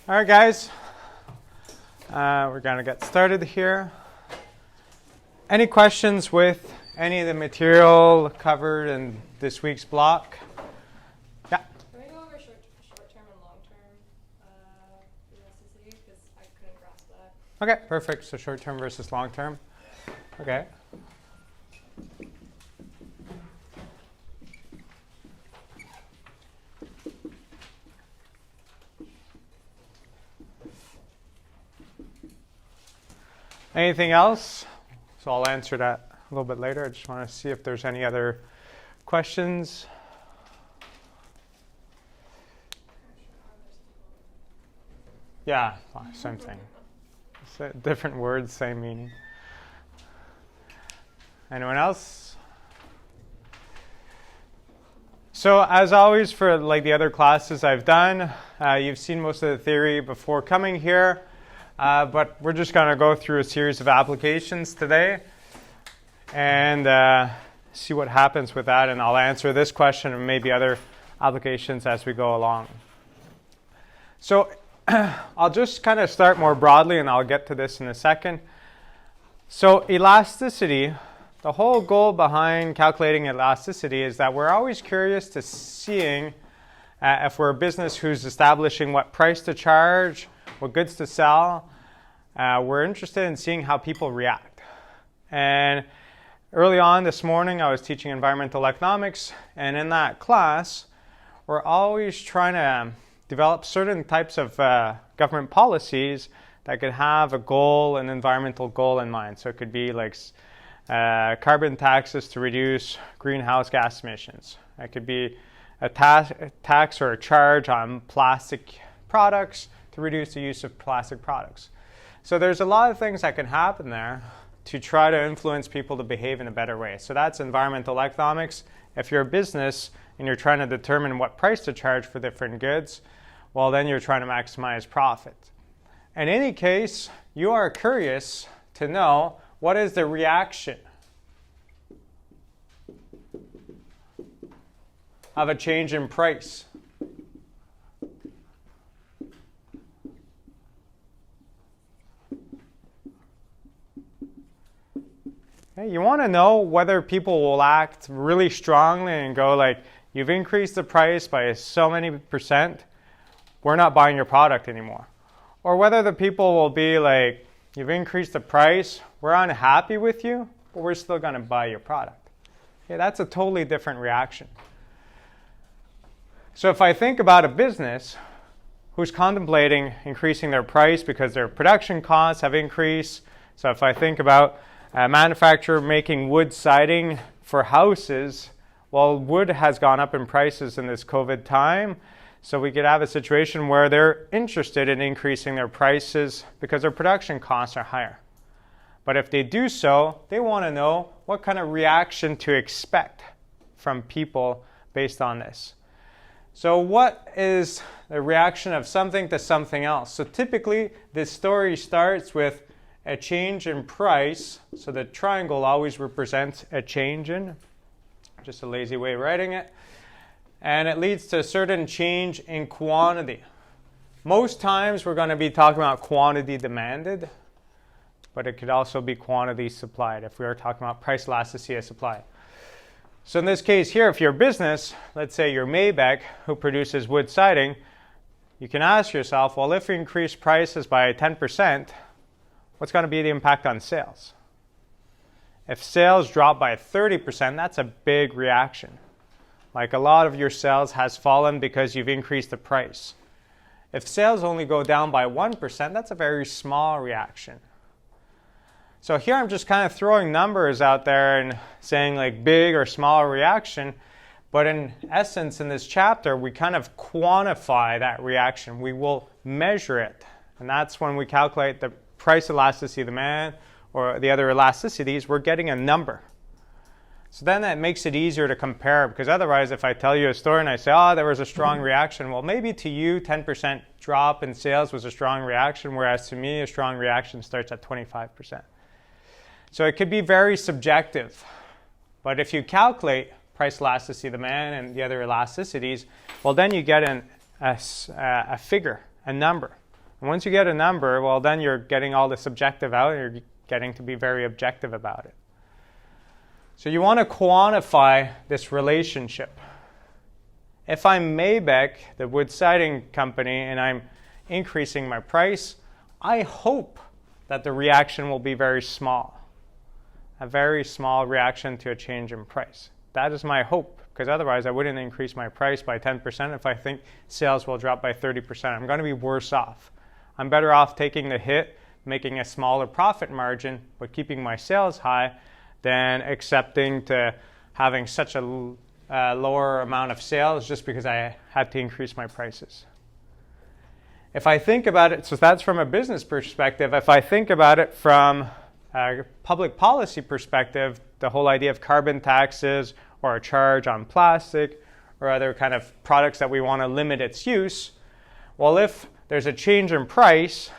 All right, guys. We're going to get started here. Any questions with any of the material covered in this week's block? Yeah? Can we go over short-term and long-term elasticity? Because I couldn't grasp that. Okay, perfect. So short-term versus long-term. Okay. Anything else? So I'll answer that a little bit later. I just want to see if there's any other questions. Yeah, same thing. Different words, same meaning. Anyone else? So as always, for like the other classes I've done, you've seen most of the theory before coming here. But we're just going to go through a series of applications today and see what happens with that. And I'll answer this question and maybe other applications as we go along. So I'll just kind of start more broadly, and I'll get to this in a second. So elasticity, the whole goal behind calculating elasticity is that we're always curious to seeing if we're a business who's establishing what price to charge, what goods to sell. We're interested in seeing how people react. And early on this morning, I was teaching environmental economics, and in that class, we're always trying to develop certain types of government policies that could have a goal, an environmental goal in mind. So it could be like carbon taxes to reduce greenhouse gas emissions. It could be a tax or a charge on plastic products to reduce the use of plastic products. So there's a lot of things that can happen there to try to influence people to behave in a better way. So that's environmental economics. If you're a business and you're trying to determine what price to charge for different goods, well, then you're trying to maximize profit. In any case, you are curious to know what is the reaction of a change in price. Okay, you want to know whether people will act really strongly and go like, you've increased the price by so many %, we're not buying your product anymore. Or whether the people will be like, you've increased the price, we're unhappy with you, but we're still going to buy your product. Okay, that's a totally different reaction. So if I think about a business who's contemplating increasing their price because their production costs have increased, so if I think about a manufacturer making wood siding for houses, well, wood has gone up in prices in this COVID time, so we could have a situation where they're interested in increasing their prices because their production costs are higher. But if they do so, they want to know what kind of reaction to expect from people based on this. So what is the reaction of something to something else? So typically, this story starts with a change in price. So the triangle always represents a change in, just a lazy way of writing it. And it leads to a certain change in quantity. Most times we're going to be talking about quantity demanded, but it could also be quantity supplied if we are talking about price elasticity of supply. So in this case here, if you're a business, let's say you're Maybach, who produces wood siding, you can ask yourself, well, if we increase prices by 10%, what's going to be the impact on sales? If sales drop by 30%, that's a big reaction. Like a lot of your sales has fallen because you've increased the price. If sales only go down by 1%, that's a very small reaction. So here I'm just kind of throwing numbers out there and saying like big or small reaction. But in essence, in this chapter, we kind of quantify that reaction. We will measure it. And that's when we calculate the price elasticity of demand or the other elasticities, we're getting a number. So then that makes it easier to compare, because otherwise if I tell you a story and I say, oh, there was a strong reaction, well, maybe to you 10% drop in sales was a strong reaction, whereas to me a strong reaction starts at 25%. So it could be very subjective. But if you calculate price elasticity of demand and the other elasticities, well, then you get a figure, a number. And once you get a number, well, then you're getting all the subjective out, and you're getting to be very objective about it. So you want to quantify this relationship. If I'm Mabec, the wood siding company, and I'm increasing my price, I hope that the reaction will be very small. A very small reaction to a change in price. That is my hope, because otherwise I wouldn't increase my price by 10% if I think sales will drop by 30%. I'm going to be worse off. I'm better off taking the hit, making a smaller profit margin, but keeping my sales high, than accepting to having such a lower amount of sales just because I had to increase my prices. If I think about it, so that's from a business perspective. If I think about it from a public policy perspective, the whole idea of carbon taxes or a charge on plastic or other kind of products that we want to limit its use, well, if there's a change in price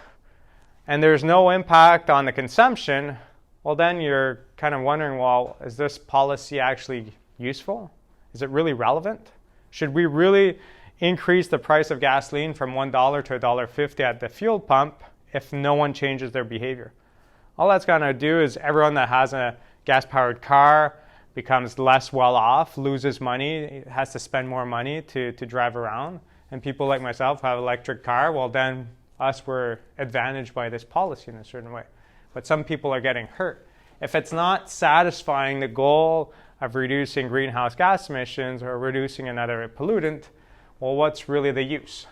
and there's no impact on the consumption, well, then you're kind of wondering, well, is this policy actually useful? Is it really relevant? Should we really increase the price of gasoline from $1 to $1.50 at the fuel pump if no one changes their behavior? All that's going to do is everyone that has a gas-powered car becomes less well off, loses money, has to spend more money to drive around. And people like myself who have an electric car, well, then us were advantaged by this policy in a certain way. But some people are getting hurt. If it's not satisfying the goal of reducing greenhouse gas emissions or reducing another pollutant, well, what's really the use?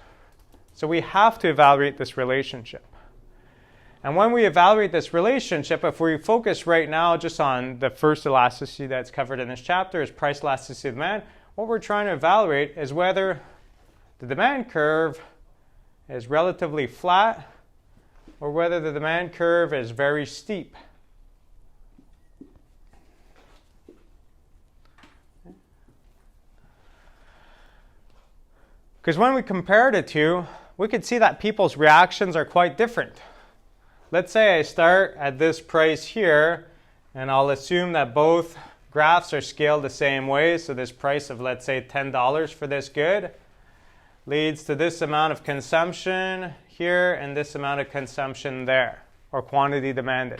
So we have to evaluate this relationship. And when we evaluate this relationship, if we focus right now just on the first elasticity that's covered in this chapter, is price elasticity of demand, what we're trying to evaluate is whether the demand curve is relatively flat or whether the demand curve is very steep. Because when we compare the two, we could see that people's reactions are quite different. Let's say I start at this price here, and I'll assume that both graphs are scaled the same way. So this price of, let's say, $10 for this good leads to this amount of consumption here and this amount of consumption there, or quantity demanded,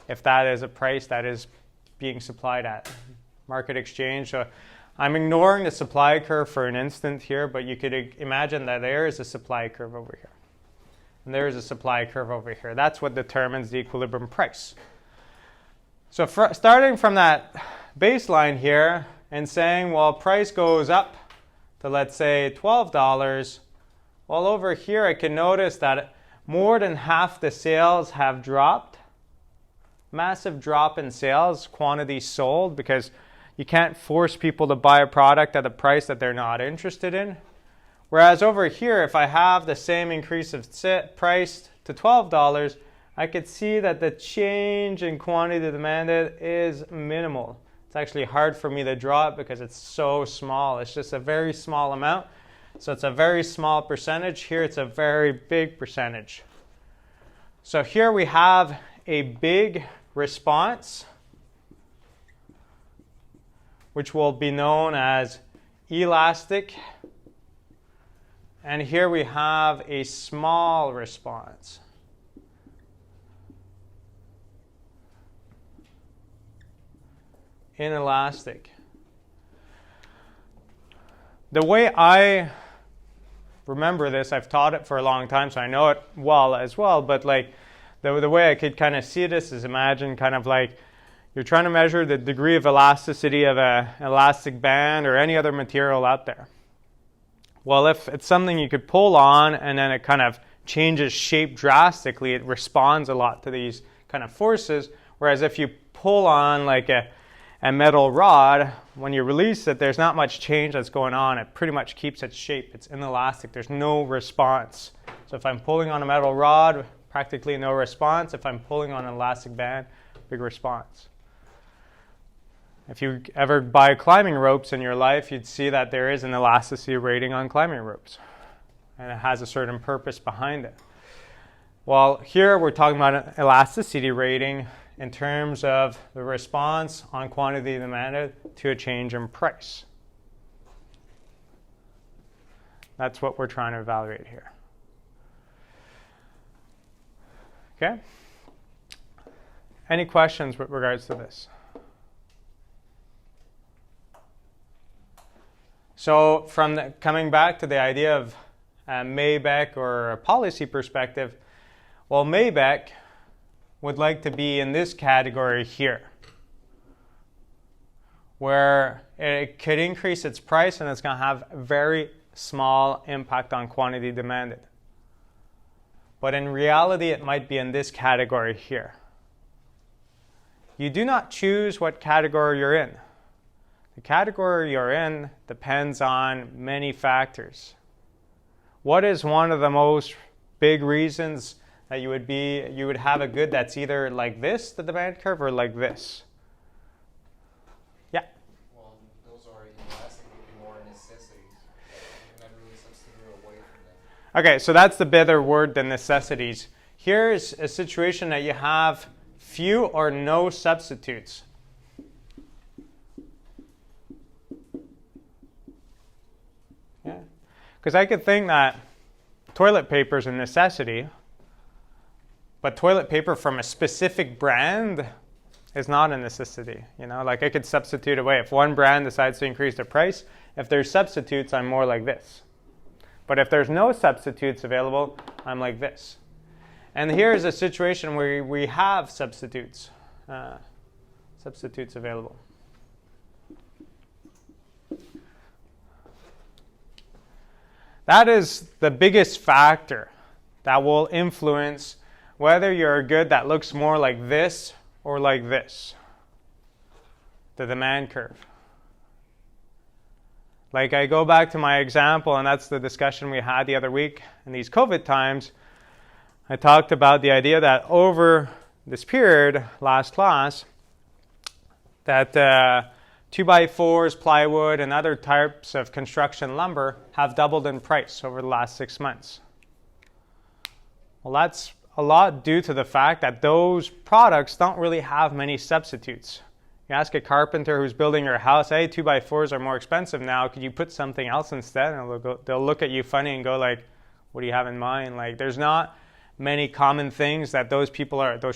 if that is a price that is being supplied at market exchange. So I'm ignoring the supply curve for an instant here, but you could imagine that there is a supply curve over here. And there is a supply curve over here. That's what determines the equilibrium price. So starting from that baseline here and saying, well, price goes up to, let's say, $12. Well, over here I can notice that more than half the sales have dropped. Massive drop in sales, quantity sold, because you can't force people to buy a product at a price that they're not interested in. Whereas over here, if I have the same increase of price to $12, I could see that the change in quantity demanded is minimal. It's actually hard for me to draw it because it's so small. It's just a very small amount. So it's a very small percentage. Here it's a very big percentage. So here we have a big response, which will be known as elastic. And here we have a small response. Inelastic. The way I remember this, I've taught it for a long time, so I know it well as well, but like the way I could kind of see this is imagine kind of like you're trying to measure the degree of elasticity of an elastic band or any other material out there. Well, if it's something you could pull on and then it kind of changes shape drastically, it responds a lot to these kind of forces. Whereas if you pull on like a metal rod, when you release it, there's not much change that's going on. It pretty much keeps its shape. It's inelastic. There's no response. So if I'm pulling on a metal rod, practically no response. If I'm pulling on an elastic band, big response. If you ever buy climbing ropes in your life, you'd see that there is an elasticity rating on climbing ropes. And it has a certain purpose behind it. Well, here we're talking about an elasticity rating in terms of the response on quantity demanded to a change in price. That's what we're trying to evaluate here. Okay? Any questions with regards to this? So coming back to the idea of Maybeck or a policy perspective, well, Maybeck would like to be in this category here, where it could increase its price and it's going to have a very small impact on quantity demanded. But in reality, it might be in this category here. You do not choose what category you're in. The category you're in depends on many factors. What is one of the most big reasons that you would have a good that's either like this, the demand curve, or like this? Yeah? Well, those are elastic, would be more necessities. You can never really substitute away from them. Okay, so that's the better word than necessities. Here's a situation that you have few or no substitutes. Yeah, because I could think that toilet paper is a necessity, but toilet paper from a specific brand is not a necessity. You know, like I could substitute away. If one brand decides to increase their price, if there's substitutes, I'm more like this. But if there's no substitutes available, I'm like this. And here's a situation where we have substitutes available. That is the biggest factor that will influence whether you're a good that looks more like this or like this, the demand curve. Like I go back to my example, and that's the discussion we had the other week in these COVID times. I talked about the idea that over this period, last class, that 2x4s, plywood, and other types of construction lumber have doubled in price over the last 6 months. Well, that's a lot due to the fact that those products don't really have many substitutes. You ask a carpenter who's building your house, hey, 2x4s are more expensive now, could you put something else instead? And they'll look at you funny and go like, what do you have in mind? Like, there's not many common things that those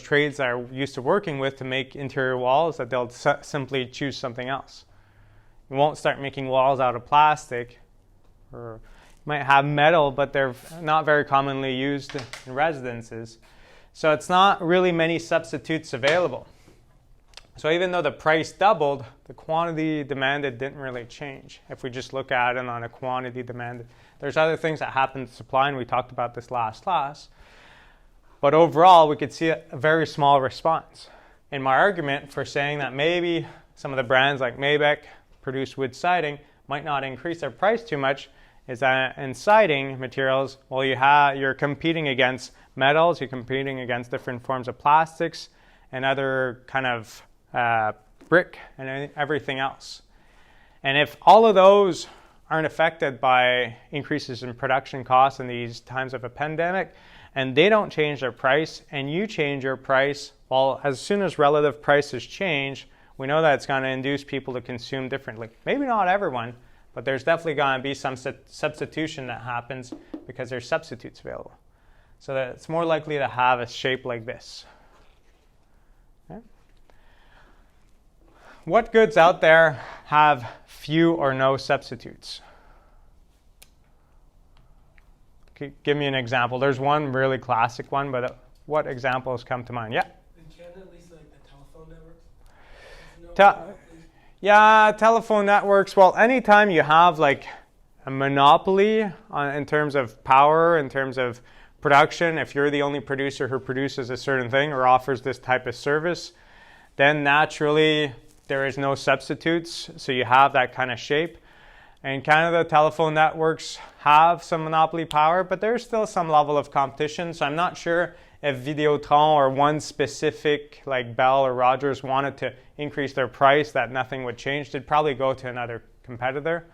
trades are used to working with to make interior walls that they'll simply choose something else. You won't start making walls out of plastic, or you might have metal, but they're not very commonly used in residences. So it's not really many substitutes available. So even though the price doubled, the quantity demanded didn't really change. If we just look at it on a quantity demanded, there's other things that happen to supply, and we talked about this last class. But overall, we could see a very small response. In my argument for saying that maybe some of the brands like Maybeck produce wood siding might not increase their price too much is that in siding materials, well, you're competing against metals, you're competing against different forms of plastics and other kind of brick and everything else. And if all of those aren't affected by increases in production costs in these times of a pandemic, and they don't change their price, and you change your price, well, as soon as relative prices change, we know that it's going to induce people to consume differently. Maybe not everyone, but there's definitely going to be some substitution that happens because there's substitutes available. So that it's more likely to have a shape like this. Okay. What goods out there have few or no substitutes? Give me an example. There's one really classic one, but what examples come to mind? Yeah? In Canada, at least like the telephone networks. Yeah, telephone networks. Well, anytime you have like a monopoly in terms of power, in terms of production, if you're the only producer who produces a certain thing or offers this type of service, then naturally there is no substitutes. So you have that kind of shape. In Canada, telephone networks have some monopoly power, but there's still some level of competition. So I'm not sure if Videotron or one specific like Bell or Rogers wanted to increase their price, that nothing would change. They'd probably go to another competitor.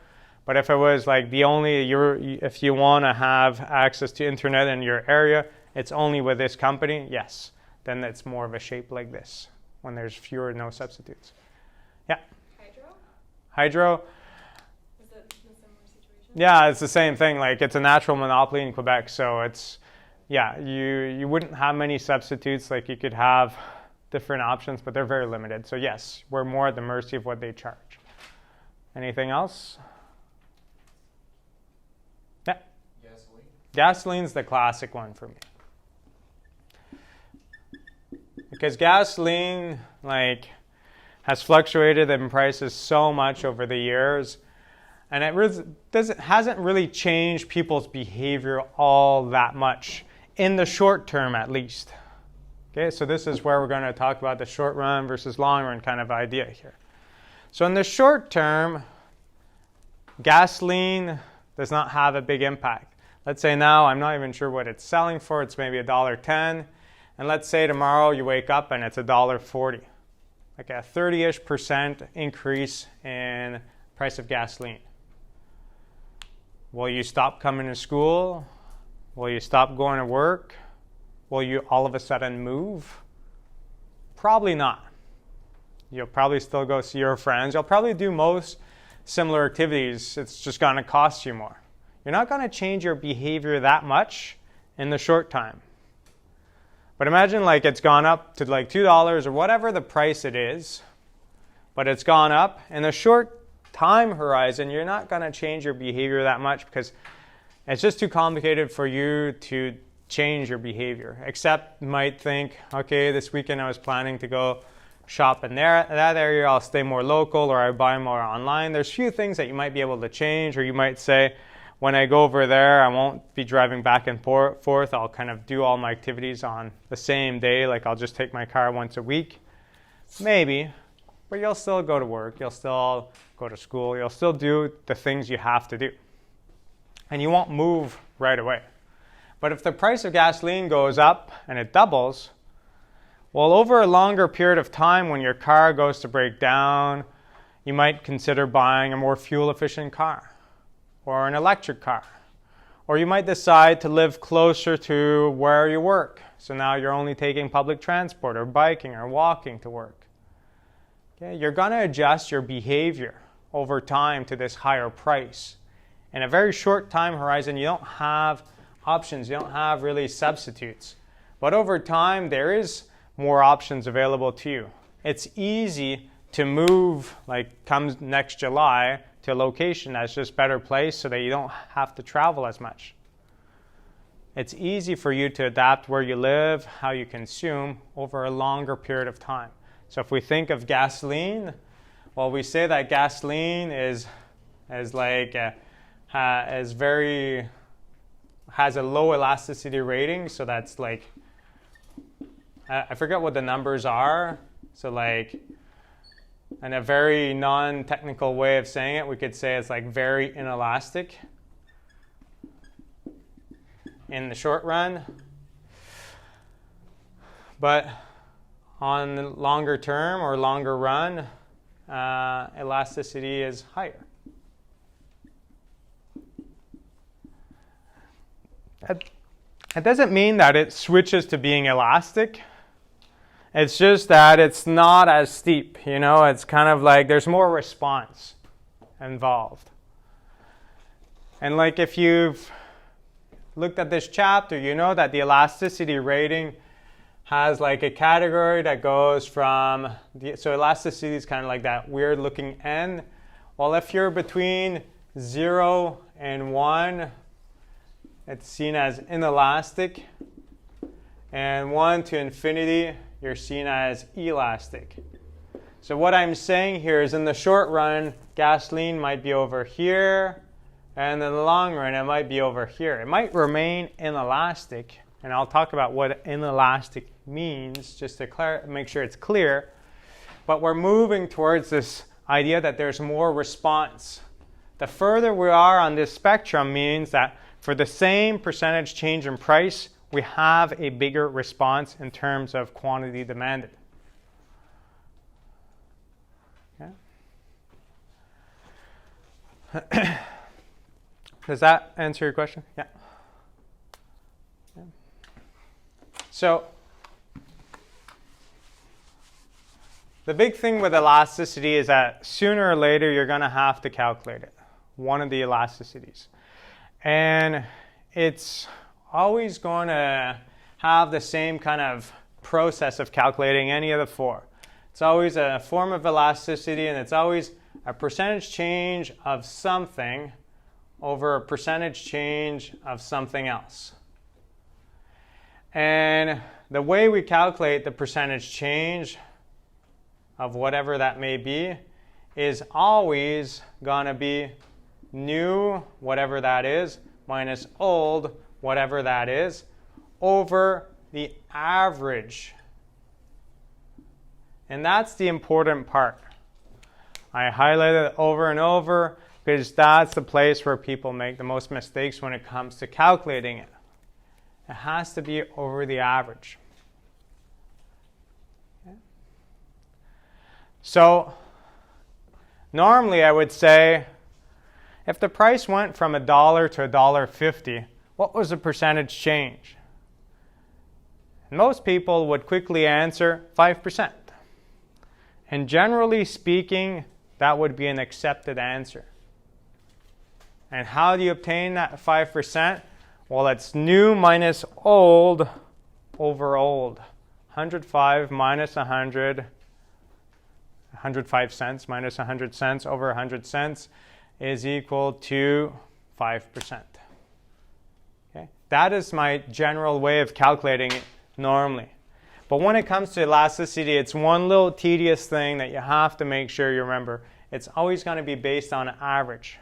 But if it was like if you want to have access to internet in your area, it's only with this company, yes, then it's more of a shape like this when there's fewer no substitutes. Yeah? Hydro? Is it a similar situation? Yeah, it's the same thing. Like, it's a natural monopoly in Quebec, so it's yeah, you wouldn't have many substitutes. Like you could have different options, but they're very limited. So yes, we're more at the mercy of what they charge. Anything else? Yeah. Gasoline. Gasoline's the classic one for me. Because gasoline has fluctuated in prices so much over the years, and it hasn't really changed people's behavior all that much, in the short term at least. Okay, so this is where we're going to talk about the short run versus long run kind of idea here. So in the short term, gasoline does not have a big impact. Let's say now I'm not even sure what it's selling for. It's maybe $1.10. And let's say tomorrow you wake up and it's $1.40. Like a 30-ish% increase in price of gasoline. Will you stop coming to school? Will you stop going to work? Will you all of a sudden move? Probably not. You'll probably still go see your friends. You'll probably do most similar activities. It's just going to cost you more. You're not going to change your behavior that much in the short time. But imagine it's gone up to $2 or whatever the price it is, but it's gone up. In a short time horizon, you're not going to change your behavior that much because it's just too complicated for you to change your behavior. Except you might think, okay, this weekend I was planning to go shop in that area, I'll stay more local, or I buy more online. There's few things that you might be able to change, or you might say, when I go over there, I won't be driving back and forth. I'll kind of do all my activities on the same day. I'll just take my car once a week. Maybe. But you'll still go to work. You'll still go to school. You'll still do the things you have to do. And you won't move right away. But if the price of gasoline goes up and it doubles, well, over a longer period of time when your car goes to break down, you might consider buying a more fuel-efficient car, or an electric car. Or you might decide to live closer to where you work. So now you're only taking public transport or biking or walking to work. Okay? You're going to adjust your behavior over time to this higher price. In a very short time horizon, you don't have options. You don't have really substitutes. But over time, there is more options available to you. It's easy to move, comes next July, to a location that's just better placed so that you don't have to travel as much. It's easy for you to adapt where you live, how you consume over a longer period of time. So if we think of gasoline, well, we say that gasoline has a low elasticity rating. So that's I forget what the numbers are. So in a very non-technical way of saying it, we could say it's very inelastic in the short run. But on the longer term or longer run, elasticity is higher. It doesn't mean that it switches to being elastic. It's just that it's not as steep, It's kind of there's more response involved. And if you've looked at this chapter, you know that the elasticity rating has a category that goes from, so elasticity is kind of that weird looking N. Well, if you're between 0 and 1, it's seen as inelastic. And 1 to infinity, you're seen as elastic. So what I'm saying here is in the short run, gasoline might be over here, and in the long run, it might be over here. It might remain inelastic, and I'll talk about what inelastic means just to make sure it's clear. But we're moving towards this idea that there's more response. The further we are on this spectrum means that for the same percentage change in price, we have a bigger response in terms of quantity demanded. Okay. Does that answer your question? Yeah. So the big thing with elasticity is that sooner or later you're going to have to calculate it, one of the elasticities. And it's always going to have the same kind of process of calculating any of the four. It's always a form of elasticity, and it's always a percentage change of something over a percentage change of something else. And the way we calculate the percentage change of whatever that may be is always going to be new, whatever that is, minus old, whatever that is, over the average. And that's the important part. I highlighted it over and over because that's the place where people make the most mistakes when it comes to calculating it. It has to be over the average. Okay. So normally I would say, if the price went from $1 to $1.50, what was the percentage change? Most people would quickly answer 5%. And generally speaking, that would be an accepted answer. And how do you obtain that 5%? Well, it's new minus old over old. 105 minus 100, 105 cents minus 100 cents over 100 cents is equal to 5%. Okay? That is my general way of calculating it normally. But when it comes to elasticity, it's one little tedious thing that you have to make sure you remember. It's always going to be based on average.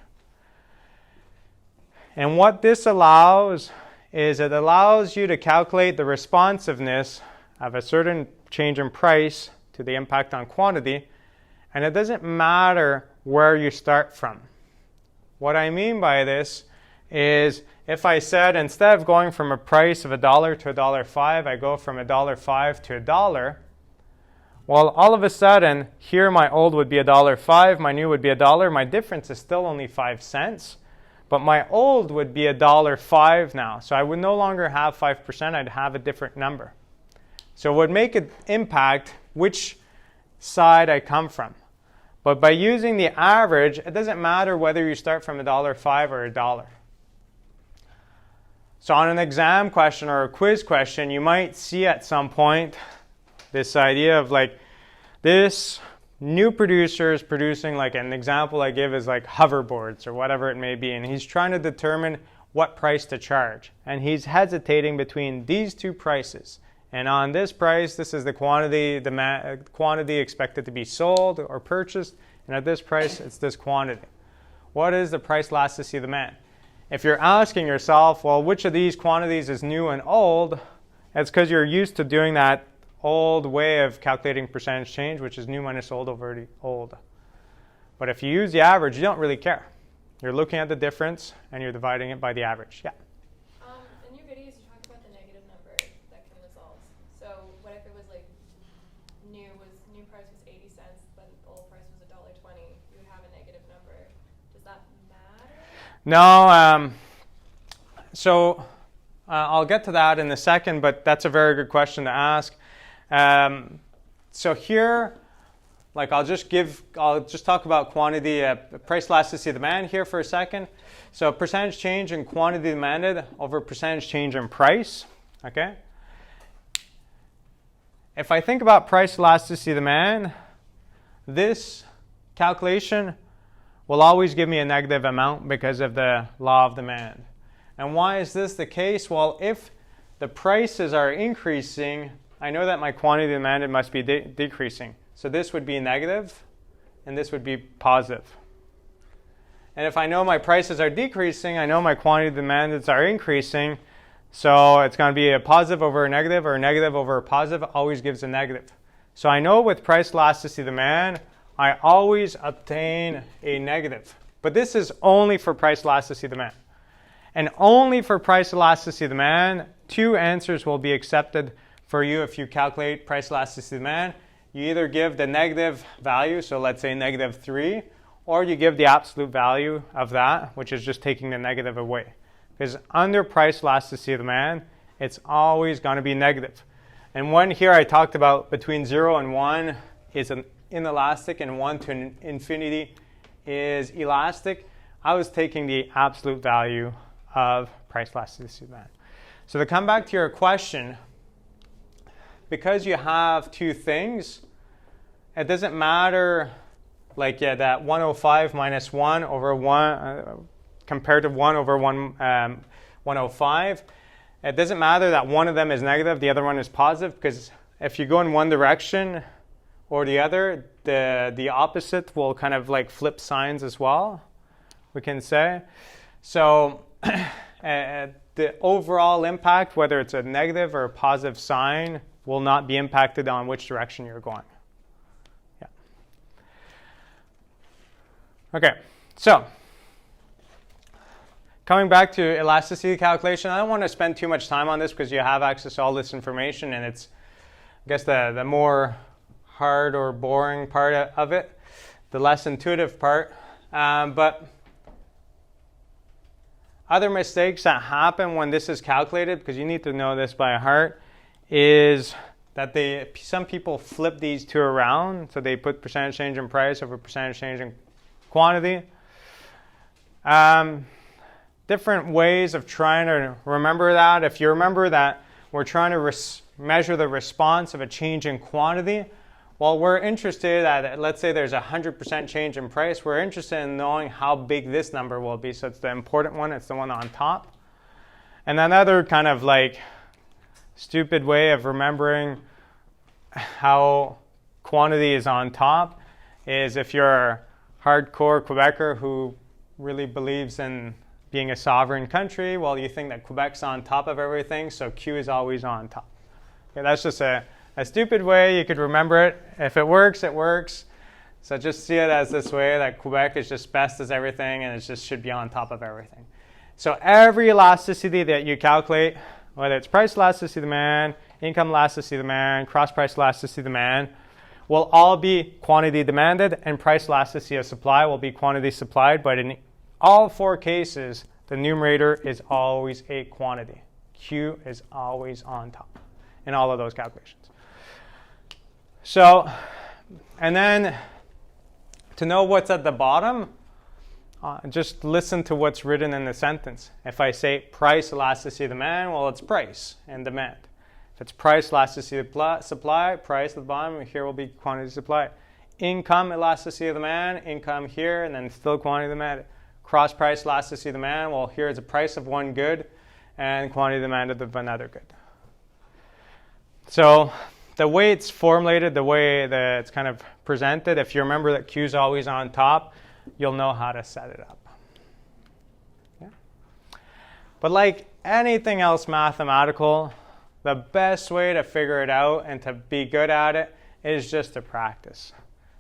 And what this allows is it allows you to calculate the responsiveness of a certain change in price to the impact on quantity, and it doesn't matter where you start from. What I mean by this is if I said instead of going from a price of $1 to $1.05, I go from $1.05 to $1, well, all of a sudden, here my old would be $1.05, my new would be $1. My difference is still only 5 cents. But my old would be $1.05 now. So I would no longer have 5%, I'd have a different number. So it would make an impact which side I come from. But by using the average, it doesn't matter whether you start from $1.05 or $1. So on an exam question or a quiz question, you might see at some point this idea of like this new producer is producing, like an example I give is like hoverboards or whatever it may be, and he's trying to determine what price to charge. And he's hesitating between these two prices. And on this price, this is the quantity expected to be sold or purchased, and at this price, it's this quantity. What is the price elasticity of demand? If you're asking yourself, well, which of these quantities is new and old, it's because you're used to doing that old way of calculating percentage change, which is new minus old over the old. But if you use the average, you don't really care. You're looking at the difference and you're dividing it by the average. Yeah. In your videos, you talked about the negative number that can resolve. So what if it was like new price was 80 cents, but old price was $1.20? You would have a negative number. Does that matter? No. I'll get to that in a second, but that's a very good question to ask. So here, like I'll just talk about quantity, price elasticity of demand here for a second. So percentage change in quantity demanded over percentage change in price. Okay. If I think about price elasticity of demand, this calculation will always give me a negative amount because of the law of demand. And why is this the case? Well, if the prices are increasing, I know that my quantity demanded must be decreasing. So this would be negative, and this would be positive. And if I know my prices are decreasing, I know my quantity demanded are increasing. So it's going to be a positive over a negative, or a negative over a positive always gives a negative. So I know with price elasticity demand, I always obtain a negative. But this is only for price elasticity demand. And only for price elasticity demand, two answers will be accepted for you if you calculate price elasticity demand. You either give the negative value, so let's say -3, or you give the absolute value of that, which is just taking the negative away. Because under price elasticity demand, it's always going to be negative. And when here I talked about between 0 and 1 is an inelastic and 1 to infinity is elastic, I was taking the absolute value of price elasticity demand. So to come back to your question, because you have two things, it doesn't matter, like, yeah, that 105 minus 1 over 1 compared to 1 over 105. It doesn't matter that one of them is negative, the other one is positive, because if you go in one direction or the other, the opposite will kind of like flip signs as well, we can say. So the overall impact, whether it's a negative or a positive sign, will not be impacted on which direction you're going. Yeah. Okay, so coming back to elasticity calculation, I don't want to spend too much time on this because you have access to all this information, and it's, I guess, the more hard or boring part of it, the less intuitive part. But other mistakes that happen when this is calculated, because you need to know this by heart, is that some people flip these two around. So they put percentage change in price over percentage change in quantity. Different ways of trying to remember that. If you remember that we're trying to measure the response of a change in quantity, well, we're interested at, let's say there's a 100% change in price, we're interested in knowing how big this number will be. So it's the important one, it's the one on top. And another kind of like stupid way of remembering how quantity is on top is if you're a hardcore Quebecer who really believes in being a sovereign country, well, you think that Quebec's on top of everything, so Q is always on top. Okay, that's just a stupid way you could remember it. If it works, it works. So just see it as this way, that Quebec is just best as everything and it just should be on top of everything. So every elasticity that you calculate, whether it's price elasticity of demand, income elasticity of demand, cross-price elasticity of demand, will all be quantity demanded, and price elasticity of supply will be quantity supplied. But in all four cases, the numerator is always a quantity. Q is always on top in all of those calculations. So, and then to know what's at the bottom, just listen to what's written in the sentence. If I say price elasticity of demand, well, it's price and demand. If it's price elasticity of supply, price at the bottom, here will be quantity supply. Income elasticity of demand, income here, and then still quantity demand. Cross price elasticity of demand, well, here is the price of one good and quantity demanded of another good. So the way it's formulated, the way that it's kind of presented, if you remember that Q is always on top, you'll know how to set it up. Yeah. But like anything else mathematical, the best way to figure it out and to be good at it is just to practice.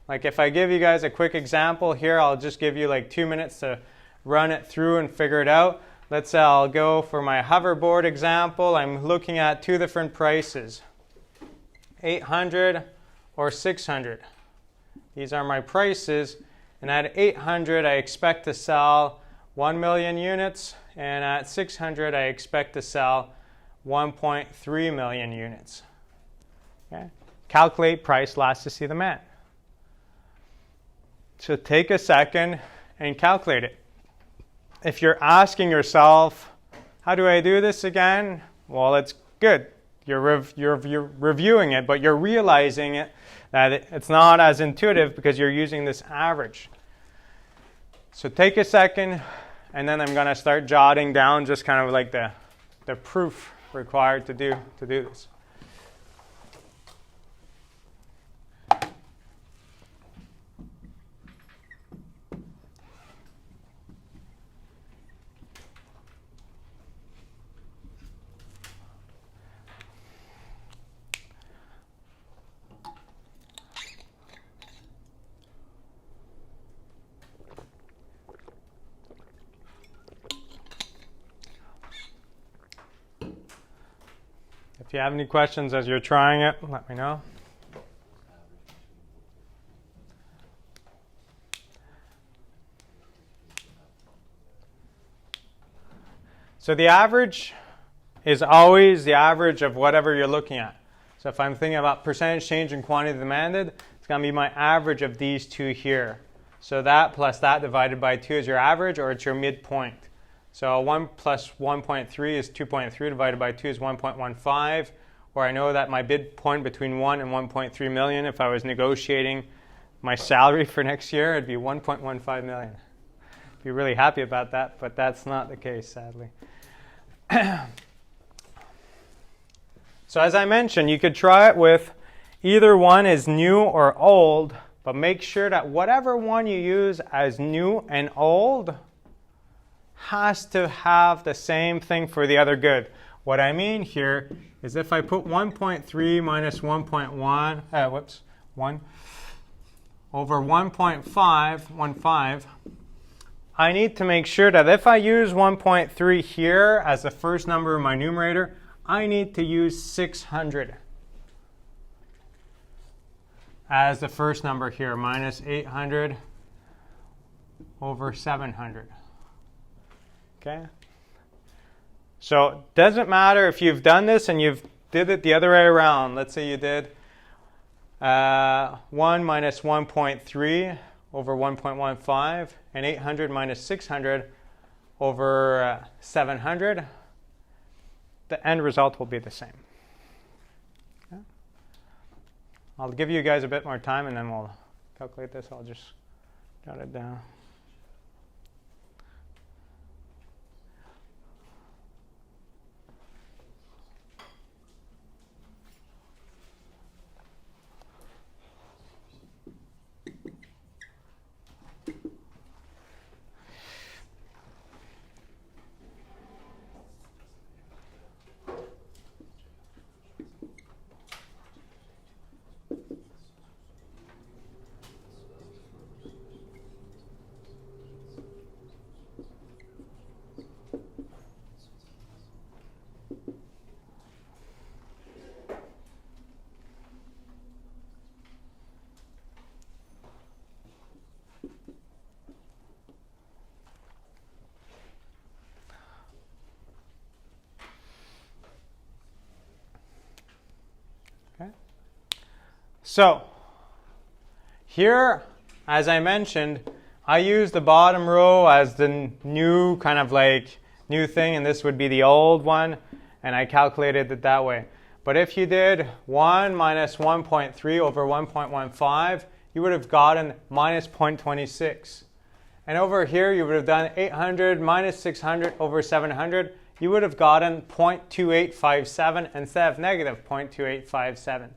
Like if I give you guys a quick example here, I'll just give you like 2 minutes to run it through and figure it out. Let's say I'll go for my hoverboard example. I'm looking at two different prices, 800 or 600. These are my prices. And at 800, I expect to sell 1 million units. And at 600, I expect to sell 1.3 million units. Okay? Calculate price elasticity of demand. So take a second and calculate it. If you're asking yourself, how do I do this again? Well, it's good. You're reviewing it, but you're realizing it, that it's not as intuitive because you're using this average. So take a second, and then I'm going to start jotting down just kind of like the proof required to do this. If you have any questions as you're trying it, let me know. So the average is always the average of whatever you're looking at. So if I'm thinking about percentage change in quantity demanded, it's going to be my average of these two here. So that plus that divided by 2 is your average, or it's your midpoint. So 1 plus 1.3 is 2.3 divided by 2 is 1.15, or I know that my bid point between 1 and 1.3 million, if I was negotiating my salary for next year, it'd be 1.15 million. Be really happy about that, but that's not the case, sadly. So as I mentioned, you could try it with either one is new or old, but make sure that whatever one you use as new and old has to have the same thing for the other good. What I mean here is if I put 1.3 minus 1.1, 1 over 1.515, I need to make sure that if I use 1.3 here as the first number in my numerator, I need to use 600 as the first number here, minus 800 over 700. Okay? So it doesn't matter if you've done this and you've did it the other way around. Let's say you did 1 minus 1.3 over 1.15 and 800 minus 600 over 700. The end result will be the same. Okay. I'll give you guys a bit more time and then we'll calculate this. I'll just jot it down. So here, as I mentioned, I use the bottom row as the new kind of like new thing, and this would be the old one, and I calculated it that way. But if you did 1 minus 1.3 over 1.15, you would have gotten minus 0.26. And over here, you would have done 800 minus 600 over 700. You would have gotten 0.2857 instead of negative 0.2857.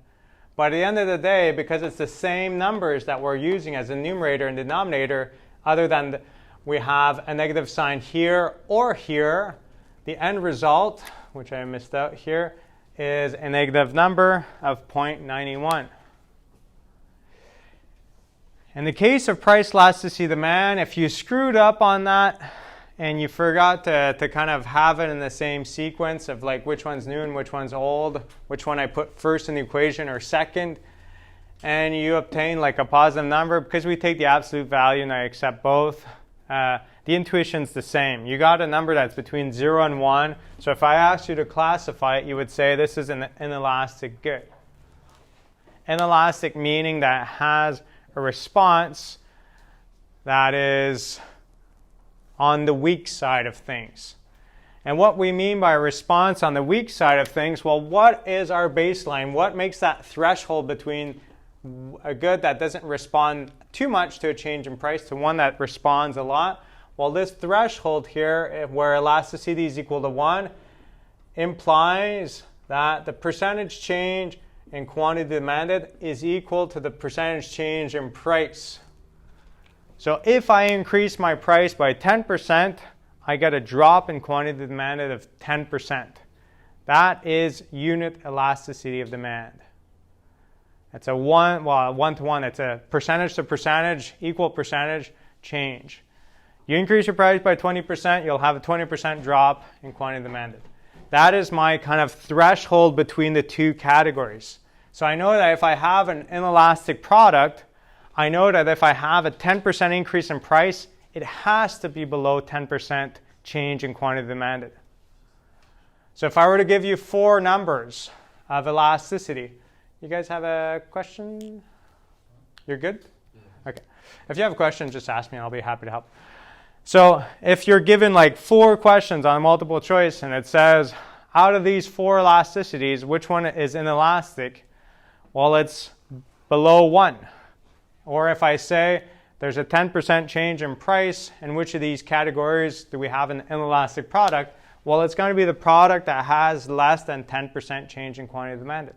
But at the end of the day, because it's the same numbers that we're using as a numerator and denominator, other than we have a negative sign here or here, the end result, which I missed out here, is a negative number of 0.91. In the case of price elasticity demand, if you screwed up on that and you forgot to kind of have it in the same sequence of like which one's new and which one's old, which one I put first in the equation or second, and you obtain like a positive number, because we take the absolute value and I accept both, the intuition's the same. You got a number that's between 0 and 1. So if I asked you to classify it, you would say this is an inelastic good. Inelastic meaning that it has a response that is on the weak side of things. And what we mean by a response on the weak side of things, well, what is our baseline? What makes that threshold between a good that doesn't respond too much to a change in price to one that responds a lot? Well, this threshold here, where elasticity is equal to 1, implies that the percentage change in quantity demanded is equal to the percentage change in price. So if I increase my price by 10%, I get a drop in quantity demanded of 10%. That is unit elasticity of demand. It's a one-to-one. It's a percentage to percentage, equal percentage change. You increase your price by 20%, you'll have a 20% drop in quantity demanded. That is my kind of threshold between the two categories. So I know that if I have an inelastic product, I know that if I have a 10% increase in price, it has to be below 10% change in quantity demanded. So if I were to give you 4 numbers of elasticity, you guys have a question? You're good? Yeah. Okay. If you have a question, just ask me. I'll be happy to help. So if you're given like 4 questions on multiple choice and it says, out of these 4 elasticities, which one is inelastic? Well, it's below 1. Or if I say there's a 10% change in price, in which of these categories do we have an inelastic product? Well, it's going to be the product that has less than 10% change in quantity demanded.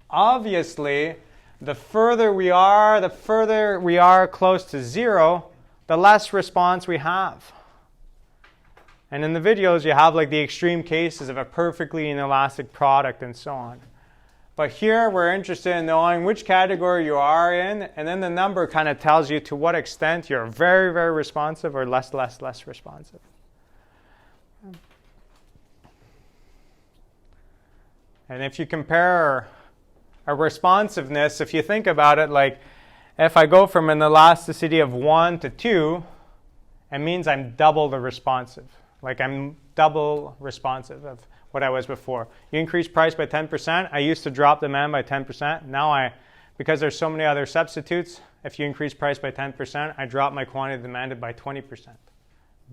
Obviously, the further we are close to 0, the less response we have. And in the videos, you have like the extreme cases of a perfectly inelastic product and so on. But here, we're interested in knowing which category you are in, and then the number kind of tells you to what extent you're very, very responsive or less responsive. And if you compare a responsiveness, if you think about it, like if I go from an elasticity of 1 to 2, it means I'm double the responsive. Like I'm double responsive of what I was before. You increase price by 10%. I used to drop demand by 10%. Now because there's so many other substitutes, if you increase price by 10%, I drop my quantity demanded by 20%.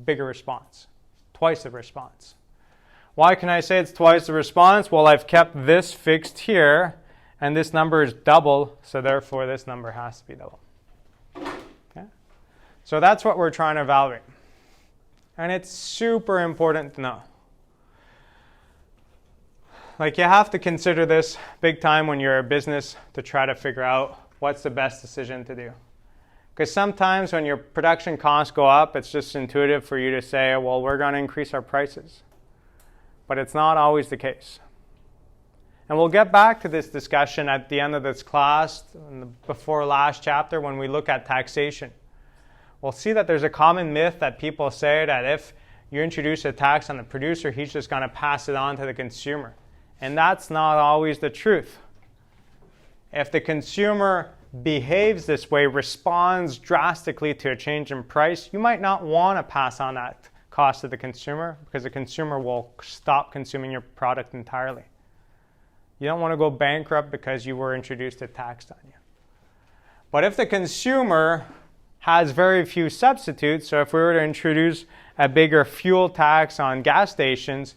Bigger response. Twice the response. Why can I say it's twice the response? Well, I've kept this fixed here, and this number is double, so therefore this number has to be double. Okay? So that's what we're trying to evaluate. And it's super important to know. Like you have to consider this big time when you're a business to try to figure out what's the best decision to do. Because sometimes when your production costs go up, it's just intuitive for you to say, well, we're going to increase our prices. But it's not always the case. And we'll get back to this discussion at the end of this class, before last chapter, when we look at taxation. We'll see that there's a common myth that people say that if you introduce a tax on the producer, he's just going to pass it on to the consumer. And that's not always the truth. If the consumer behaves this way, responds drastically to a change in price, you might not want to pass on that cost to the consumer because the consumer will stop consuming your product entirely. You don't want to go bankrupt because you were introduced a tax on you. But if the consumer has very few substitutes, so if we were to introduce a bigger fuel tax on gas stations,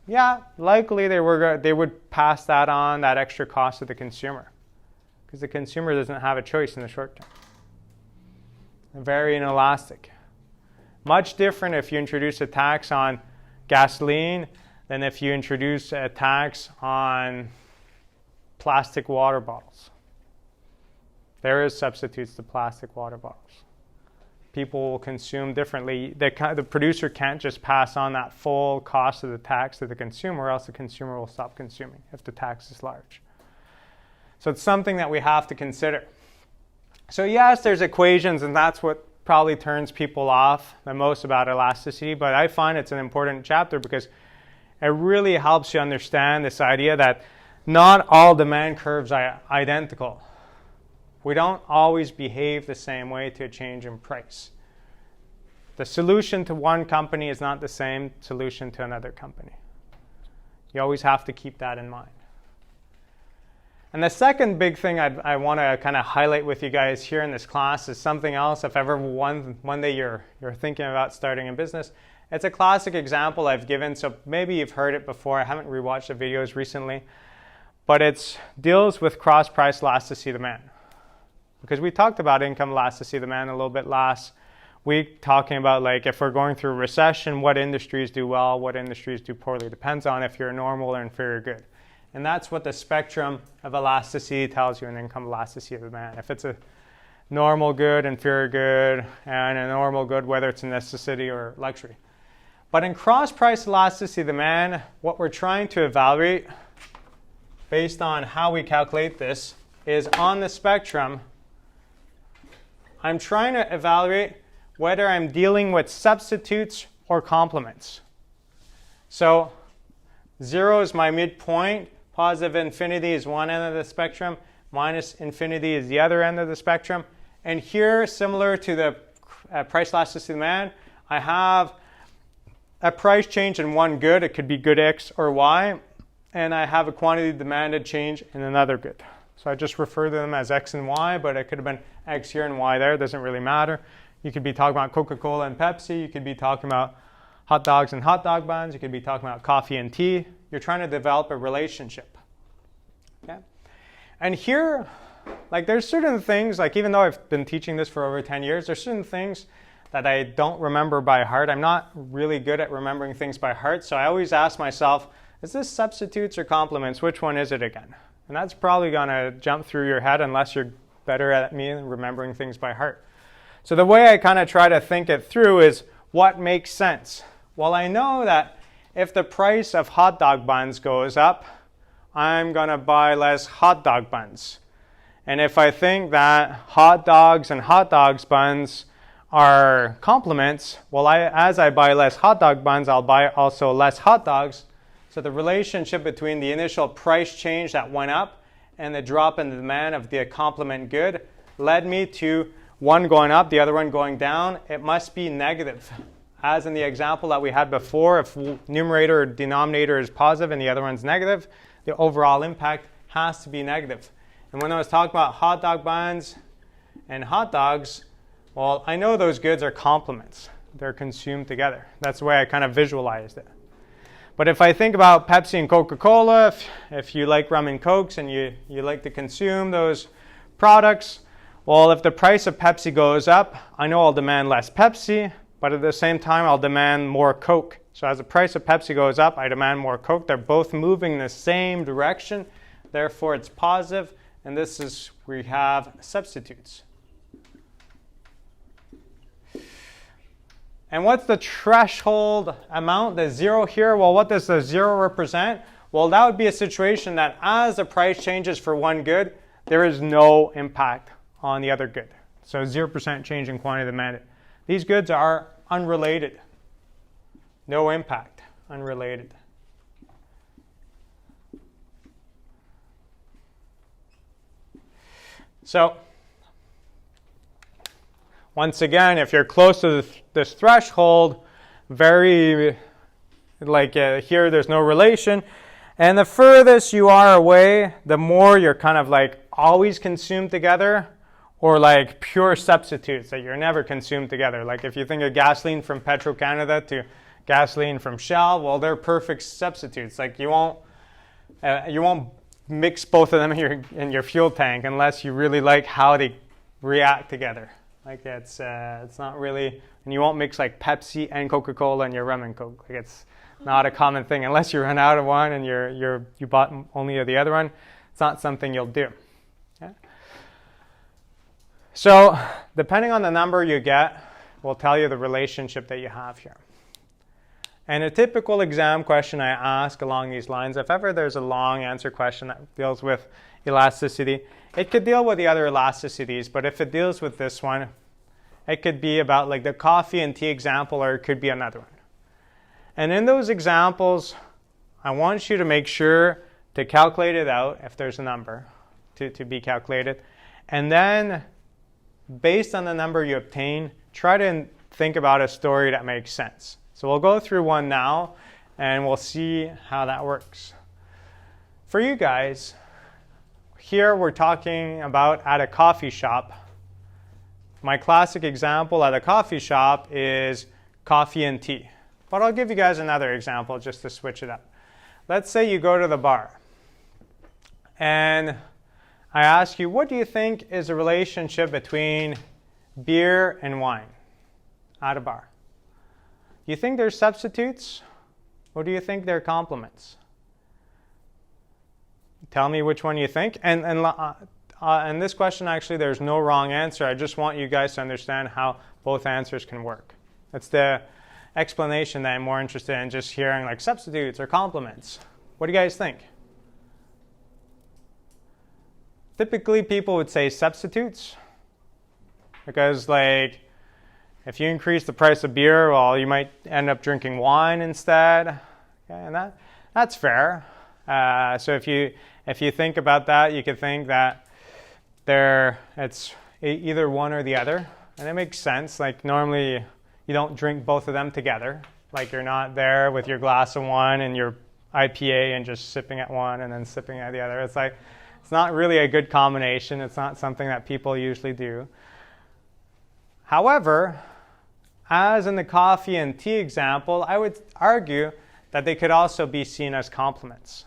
yeah, likely they would pass that on, that extra cost to the consumer. Because the consumer doesn't have a choice in the short term. Very inelastic. Much different if you introduce a tax on gasoline than if you introduce a tax on plastic water bottles. There is substitutes to plastic water bottles. People will consume differently. The producer can't just pass on that full cost of the tax to the consumer, or else the consumer will stop consuming if the tax is large. So it's something that we have to consider. So yes, there's equations, and that's what probably turns people off the most about elasticity, but I find it's an important chapter because it really helps you understand this idea that not all demand curves are identical. We don't always behave the same way to a change in price. The solution to one company is not the same solution to another company. You always have to keep that in mind. And the second big thing I want to kind of highlight with you guys here in this class is something else. If ever one day you're thinking about starting a business, it's a classic example I've given, so maybe you've heard it before. I haven't rewatched the videos recently, but it deals with cross-price elasticity demand. Because we talked about income elasticity demand a little bit last week, talking about like if we're going through a recession, what industries do well, what industries do poorly. Depends on if you're normal or inferior good. And that's what the spectrum of elasticity tells you in income elasticity of demand. If it's a normal good, inferior good, and a normal good, whether it's a necessity or luxury. But in cross-price elasticity of demand, what we're trying to evaluate based on how we calculate this is on the spectrum, I'm trying to evaluate whether I'm dealing with substitutes or complements. So 0 is my midpoint. Positive infinity is one end of the spectrum. Minus infinity is the other end of the spectrum. And here, similar to the price elasticity demand, I have a price change in one good. It could be good X or Y. And I have a quantity demanded change in another good. So I just refer to them as X and Y, but it could have been X here and Y there. It doesn't really matter. You could be talking about Coca-Cola and Pepsi. You could be talking about hot dogs and hot dog buns. You could be talking about coffee and tea. You're trying to develop a relationship. Okay? And here, like there's certain things, like even though I've been teaching this for over 10 years, there's certain things that I don't remember by heart. I'm not really good at remembering things by heart. So I always ask myself, is this substitutes or complements? Which one is it again? And that's probably going to jump through your head unless you're better at me remembering things by heart. So the way I kind of try to think it through is what makes sense? Well, I know that if the price of hot dog buns goes up, I'm going to buy less hot dog buns. And if I think that hot dogs and hot dogs buns are complements, well, as I buy less hot dog buns, I'll buy also less hot dogs. So the relationship between the initial price change that went up and the drop in the demand of the complement good led me to one going up, the other one going down. It must be negative. As in the example that we had before, if numerator or denominator is positive and the other one's negative, the overall impact has to be negative. And when I was talking about hot dog buns and hot dogs, well, I know those goods are complements. They're consumed together. That's the way I kind of visualized it. But if I think about Pepsi and Coca-Cola, if you like rum and Cokes and you like to consume those products, well, if the price of Pepsi goes up, I know I'll demand less Pepsi, but at the same time, I'll demand more Coke. So as the price of Pepsi goes up, I demand more Coke. They're both moving in the same direction. Therefore, it's positive. And this is, we have substitutes. And what's the threshold amount, the zero here? Well, what does the zero represent? Well, that would be a situation that as the price changes for one good, there is no impact on the other good. So 0% change in quantity demanded. These goods are unrelated. No impact, unrelated. So once again, if you're close to this threshold, very like here, there's no relation. And the furthest you are away, the more you're kind of like always consumed together, or like pure substitutes that you're never consumed together. Like if you think of gasoline from Petro-Canada to gasoline from Shell, well, they're perfect substitutes. Like you won't mix both of them in your fuel tank unless you really like how they react together. Like it's not really, and you won't mix like Pepsi and Coca-Cola in your rum and Coke. Like it's not a common thing unless you run out of one and you bought only the other one. It's not something you'll do. Yeah? So depending on the number you get, will tell you the relationship that you have here. And a typical exam question I ask along these lines, if ever there's a long answer question that deals with elasticity, it could deal with the other elasticities, but if it deals with this one, it could be about like the coffee and tea example, or it could be another one. And in those examples, I want you to make sure to calculate it out if there's a number to be calculated. And then based on the number you obtain, try to think about a story that makes sense. So we'll go through one now, and we'll see how that works. For you guys, here we're talking about at a coffee shop. My classic example at a coffee shop is coffee and tea. But I'll give you guys another example just to switch it up. Let's say you go to the bar, and I ask you, what do you think is the relationship between beer and wine at a bar? Do you think they're substitutes, or do you think they're complements? Tell me which one you think. And this question, actually, there's no wrong answer. I just want you guys to understand how both answers can work. It's the explanation that I'm more interested in, just hearing like substitutes or complements. What do you guys think? Typically, people would say substitutes because, like, if you increase the price of beer, well, you might end up drinking wine instead. Okay, and that's fair. So if you think about that, you could think that it's either one or the other, and it makes sense. Like normally, you don't drink both of them together. Like you're not there with your glass of wine and your IPA and just sipping at one and then sipping at the other. It's like it's not really a good combination. It's not something that people usually do. However, as in the coffee and tea example, I would argue that they could also be seen as complements.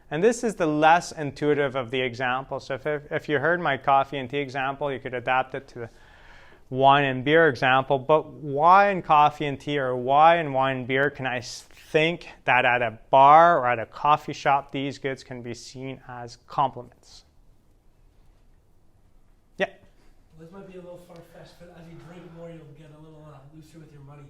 And this is the less intuitive of the examples. So if you heard my coffee and tea example, you could adapt it to the wine and beer example. But why in coffee and tea, or why in wine and beer can I think that at a bar or at a coffee shop these goods can be seen as complements? Yeah? Well, this might be a little far-fetched, but as you drink more, you'll get a little looser with your money.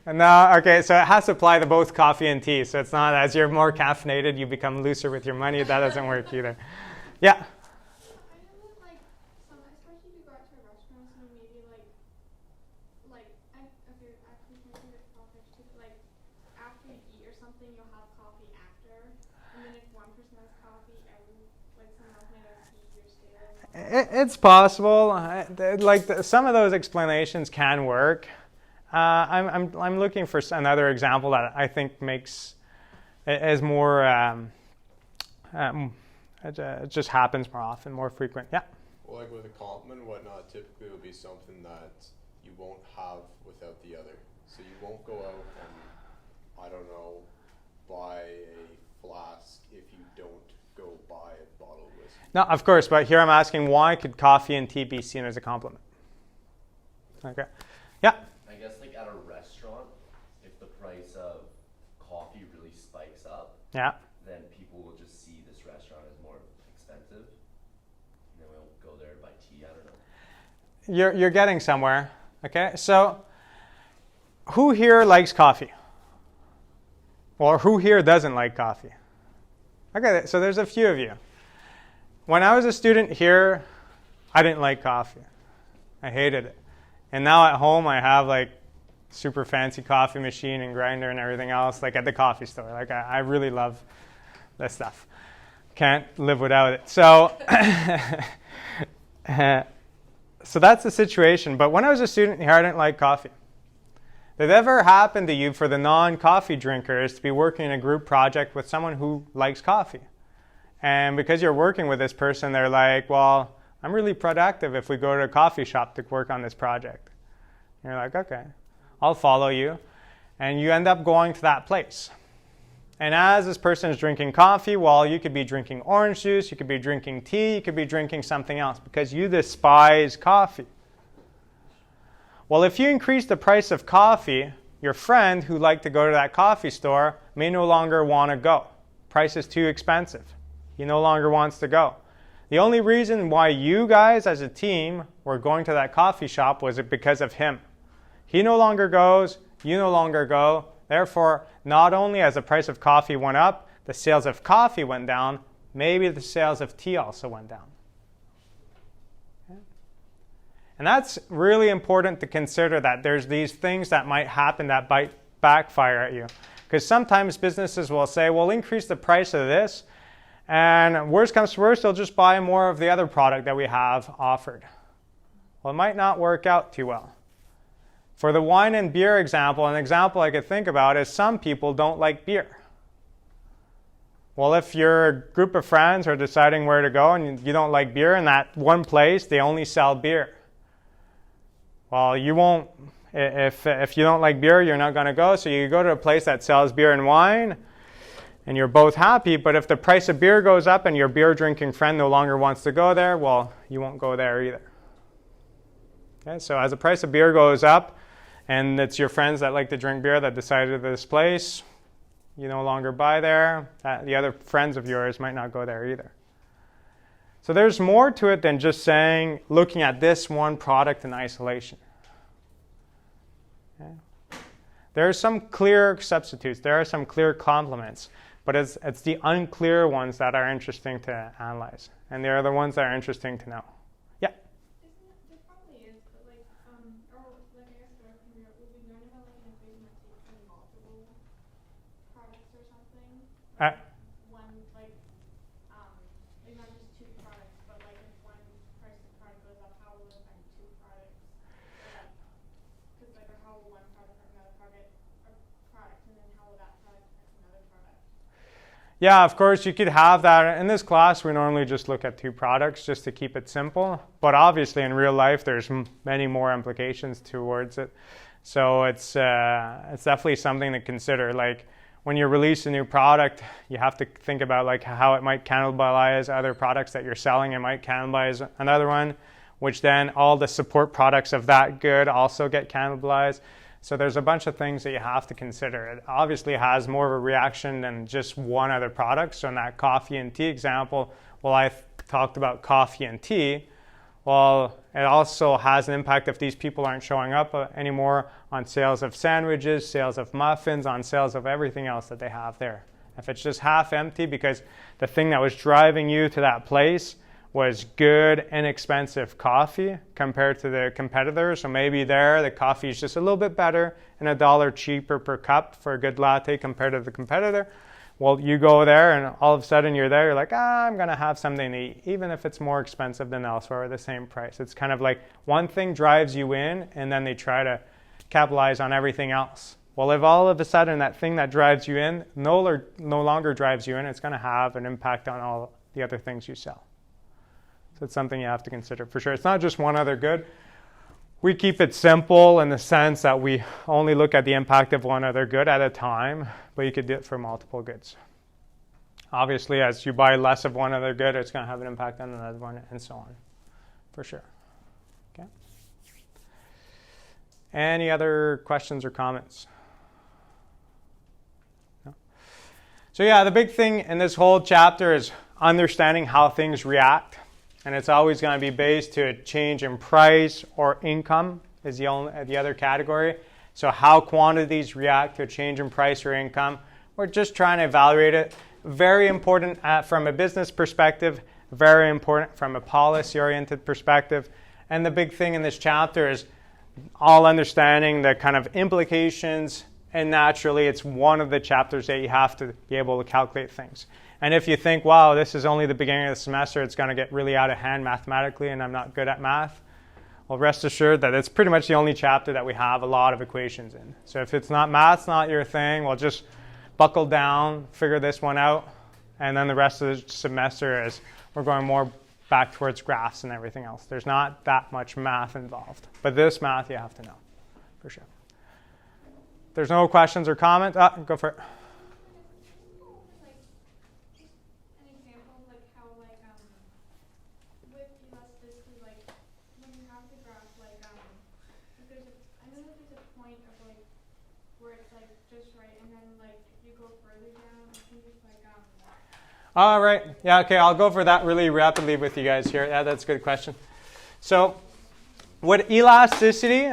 No, okay, so it has to apply to both coffee and tea. So it's not as you're more caffeinated, you become looser with your money. That doesn't work either. Yeah? I know that, like, some, especially if you go out to a restaurant, so maybe, okay, actually, can I think of coffee too? Like, after you eat or something, you'll have coffee after. And then if one person has coffee, someone else might have tea or stale. It's possible. Some of those explanations can work. I'm looking for another example that I think is more. It just happens more often, more frequent. Yeah. Well, like with a complement and whatnot, typically it would be something that you won't have without the other. So you won't go out and, I don't know, buy a flask if you don't go buy a bottle of whiskey. No, of course, but here I'm asking, why could coffee and tea be seen as a complement? Okay. Yeah. I guess like at a restaurant, if the price of coffee really spikes up, Yeah. then people will just see this restaurant as more expensive. And then we'll go there to buy tea. I don't know. You're getting somewhere. Okay. So who here likes coffee? Or who here doesn't like coffee? Okay, so there's a few of you. When I was a student here, I didn't like coffee. I hated it. And now at home, I have like super fancy coffee machine and grinder and everything else, like at the coffee store. Like I really love this stuff. Can't live without it. So, so that's the situation. But when I was a student here, I didn't like coffee. Did it ever happen to you for the non-coffee drinkers to be working in a group project with someone who likes coffee? And because you're working with this person, they're like, well, I'm really productive if we go to a coffee shop to work on this project. And you're like, okay, I'll follow you. And you end up going to that place. And as this person is drinking coffee, well, you could be drinking orange juice, you could be drinking tea, you could be drinking something else because you despise coffee. Well, if you increase the price of coffee, your friend who liked to go to that coffee store may no longer want to go. Price is too expensive. He no longer wants to go. The only reason why you guys as a team were going to that coffee shop was because of him. He no longer goes, you no longer go. Therefore, not only as the price of coffee went up, the sales of coffee went down, maybe the sales of tea also went down. Okay. And that's really important to consider, that there's these things that might happen that might backfire at you. Because sometimes businesses will say, well, increase the price of this, and worst comes to worst, they'll just buy more of the other product that we have offered. Well, it might not work out too well. For the wine and beer example, an example I could think about is some people don't like beer. Well, if your group of friends are deciding where to go and you don't like beer, in that one place they only sell beer. Well, you won't, if you don't like beer, you're not going to go, so you go to a place that sells beer and wine, and you're both happy. But if the price of beer goes up and your beer drinking friend no longer wants to go there, well, you won't go there either. Okay, so as the price of beer goes up, and it's your friends that like to drink beer that decided this place, you no longer buy there. The other friends of yours might not go there either. So there's more to it than just saying, looking at this one product in isolation. Okay. There are some clear substitutes. There are some clear complements. But it's the unclear ones that are interesting to analyze. And they're the ones that are interesting to know. Yeah? There probably is, but I guess would we learn about an equation that takes in multiple products or something? One, not just two products, but if one price of product goes up, how will it affect two products? Because how will one product affect another product, and then how will that product affect another product? Yeah, of course, you could have that. In this class, we normally just look at 2 products just to keep it simple. But obviously, in real life, there's many more implications towards it. So it's definitely something to consider. Like when you release a new product, you have to think about like how it might cannibalize other products that you're selling. It might cannibalize another one, which then all the support products of that good also get cannibalized. So there's a bunch of things that you have to consider. It obviously has more of a reaction than just one other product. So in that coffee and tea example, well, I talked about coffee and tea. Well, it also has an impact if these people aren't showing up anymore on sales of sandwiches, sales of muffins, on sales of everything else that they have there. If it's just half empty because the thing that was driving you to that place was good, inexpensive coffee compared to the competitors. So maybe there the coffee is just a little bit better and $1 cheaper per cup for a good latte compared to the competitor. Well, you go there and all of a sudden you're there, you're like, I'm going to have something to eat, even if it's more expensive than elsewhere or the same price. It's kind of like one thing drives you in and then they try to capitalize on everything else. Well, if all of a sudden that thing that drives you in no longer drives you in, it's going to have an impact on all the other things you sell. So it's something you have to consider for sure. It's not just one other good. We keep it simple in the sense that we only look at the impact of one other good at a time, but you could do it for multiple goods. Obviously, as you buy less of one other good, it's going to have an impact on another one, and so on, for sure. Okay. Any other questions or comments? No? So yeah, the big thing in this whole chapter is understanding how things react. And it's always going to be based to a change in price or income is the other category. So how quantities react to a change in price or income. We're just trying to evaluate it. Very important from a business perspective, very important from a policy-oriented perspective. And the big thing in this chapter is all understanding the kind of implications. And naturally, it's one of the chapters that you have to be able to calculate things. And if you think, wow, this is only the beginning of the semester, it's going to get really out of hand mathematically and I'm not good at math, well, rest assured that it's pretty much the only chapter that we have a lot of equations in. So if it's not math's not your thing, well, just buckle down, figure this one out, and then the rest of the semester is we're going more back towards graphs and everything else. There's not that much math involved. But this math you have to know, for sure. There's no questions or comments? Go for it. All right. Yeah, okay, I'll go over that really rapidly with you guys here. Yeah, that's a good question. So what elasticity,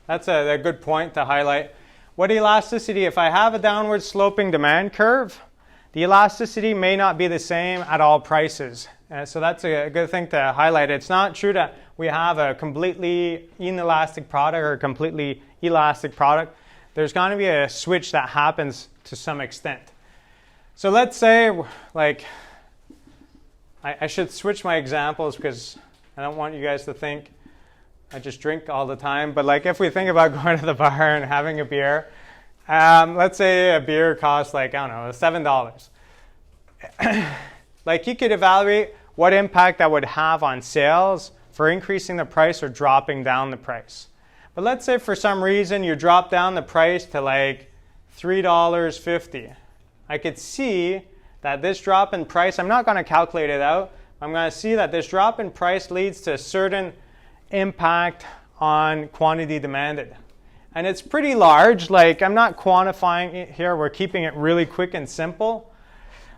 that's a good point to highlight. What elasticity, if I have a downward sloping demand curve, the elasticity may not be the same at all prices. So that's a good thing to highlight. It's not true that we have a completely inelastic product or a completely elastic product. There's going to be a switch that happens to some extent. So let's say, like, I should switch my examples because I don't want you guys to think I just drink all the time. But like, if we think about going to the bar and having a beer, let's say a beer costs like, I don't know, $7. Like, you could evaluate what impact that would have on sales for increasing the price or dropping down the price. But let's say for some reason you drop down the price to like $3.50. I could see that this drop in price, I'm not going to calculate it out, I'm going to see that this drop in price leads to a certain impact on quantity demanded. And it's pretty large, like I'm not quantifying it here, we're keeping it really quick and simple.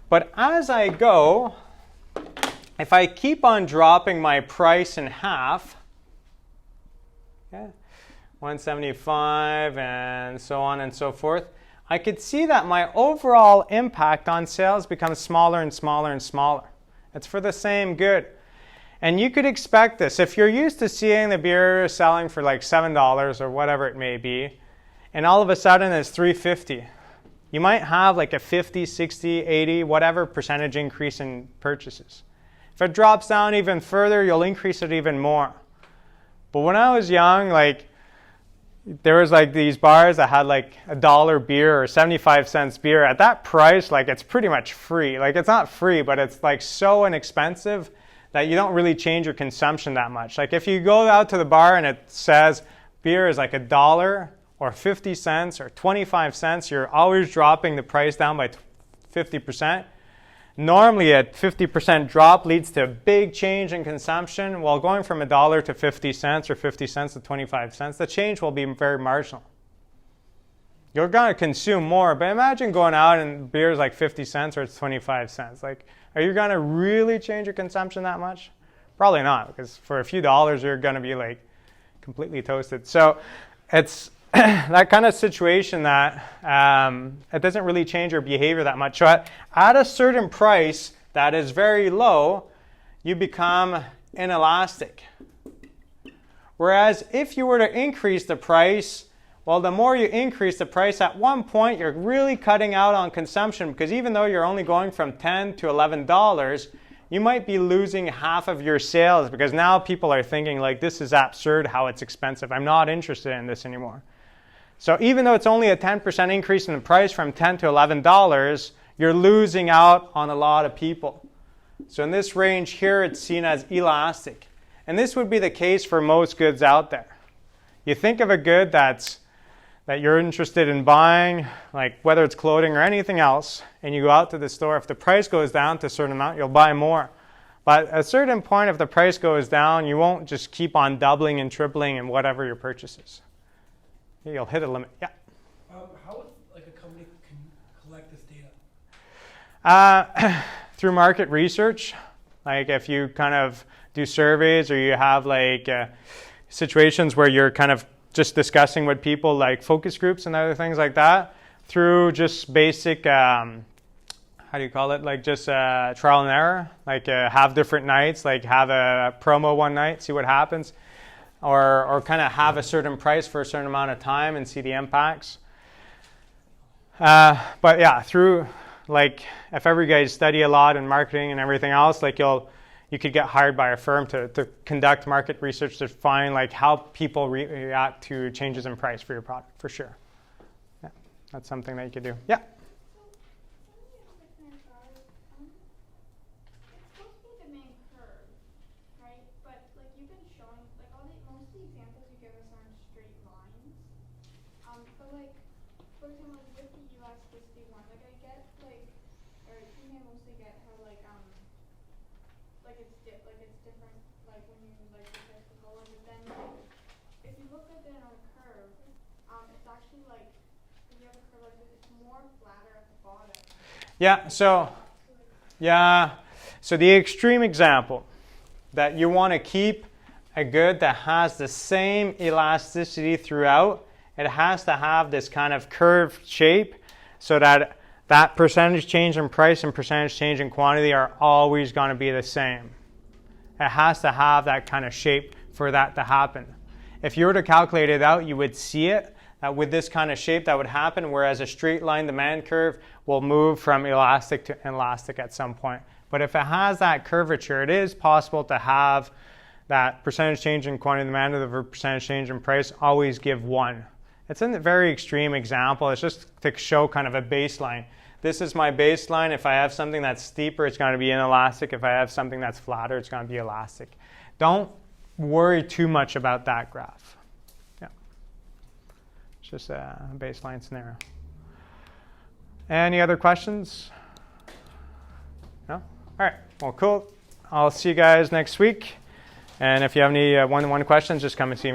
But as I go, if I keep on dropping my price in half, okay, 175 and so on and so forth, I could see that my overall impact on sales becomes smaller and smaller and smaller. It's for the same good. And you could expect this. If you're used to seeing the beer selling for like $7 or whatever it may be, and all of a sudden it's $3.50, you might have like a 50, 60, 80, whatever percentage increase in purchases. If it drops down even further, you'll increase it even more. But when I was young, like, there was like these bars that had like $1 beer or 75 cents beer. At that price, like it's pretty much free. Like it's not free, but it's like so inexpensive that you don't really change your consumption that much. Like if you go out to the bar and it says beer is like $1 or 50 cents or 25 cents, you're always dropping the price down by 50%. Normally a 50% drop leads to a big change in consumption, while going from $1 to 50 cents or 50 cents to 25 cents, the change will be very marginal. You're going to consume more, but imagine going out and beer is like 50 cents or it's 25 cents. Like, are you going to really change your consumption that much? Probably not, because for a few dollars you're going to be like completely toasted. So it's that kind of situation that it doesn't really change your behavior that much. So at a certain price that is very low, you become inelastic. Whereas if you were to increase the price, well, the more you increase the price, at one point you're really cutting out on consumption, because even though you're only going from $10 to $11, you might be losing half of your sales, because now people are thinking like, this is absurd how it's expensive. I'm not interested in this anymore. So even though it's only a 10% increase in the price from $10 to $11, you're losing out on a lot of people. So in this range here, it's seen as elastic. And this would be the case for most goods out there. You think of a good that you're interested in buying, like whether it's clothing or anything else, and you go out to the store. If the price goes down to a certain amount, you'll buy more. But at a certain point, if the price goes down, you won't just keep on doubling and tripling in whatever your purchase is. You'll hit a limit. Yeah. How would like a company collect this data? Through market research. Like if you kind of do surveys, or you have like situations where you're kind of just discussing with people, like focus groups and other things like that, through just basic, how do you call it? Like just trial and error. Like have different nights, like have a promo one night, see what happens. Or kind of have a certain price for a certain amount of time and see the impacts. But yeah, through like if ever you guys study a lot in marketing and everything else, like you could get hired by a firm to conduct market research to find like how people react to changes in price for your product, for sure. Yeah, that's something that you could do. Yeah. But like, for example, with the elasticity one, like I get like, or you may mostly get how like it's different like when you like look at the color, but then like if you look at it on a curve, it's actually like when you have a curve like this, it's more flatter at the bottom. Yeah. So the extreme example that you want to keep a good that has the same elasticity throughout. It has to have this kind of curved shape so that that percentage change in price and percentage change in quantity are always going to be the same. It has to have that kind of shape for that to happen. If you were to calculate it out, you would see it, that with this kind of shape that would happen, whereas a straight line demand curve will move from elastic to inelastic at some point. But if it has that curvature, it is possible to have that percentage change in quantity demand over percentage change in price always give 1. It's a very extreme example. It's just to show kind of a baseline. This is my baseline. If I have something that's steeper, it's going to be inelastic. If I have something that's flatter, it's going to be elastic. Don't worry too much about that graph. Yeah. It's just a baseline scenario. Any other questions? No? All right. Well, cool. I'll see you guys next week. And if you have any one-on-one questions, just come and see me.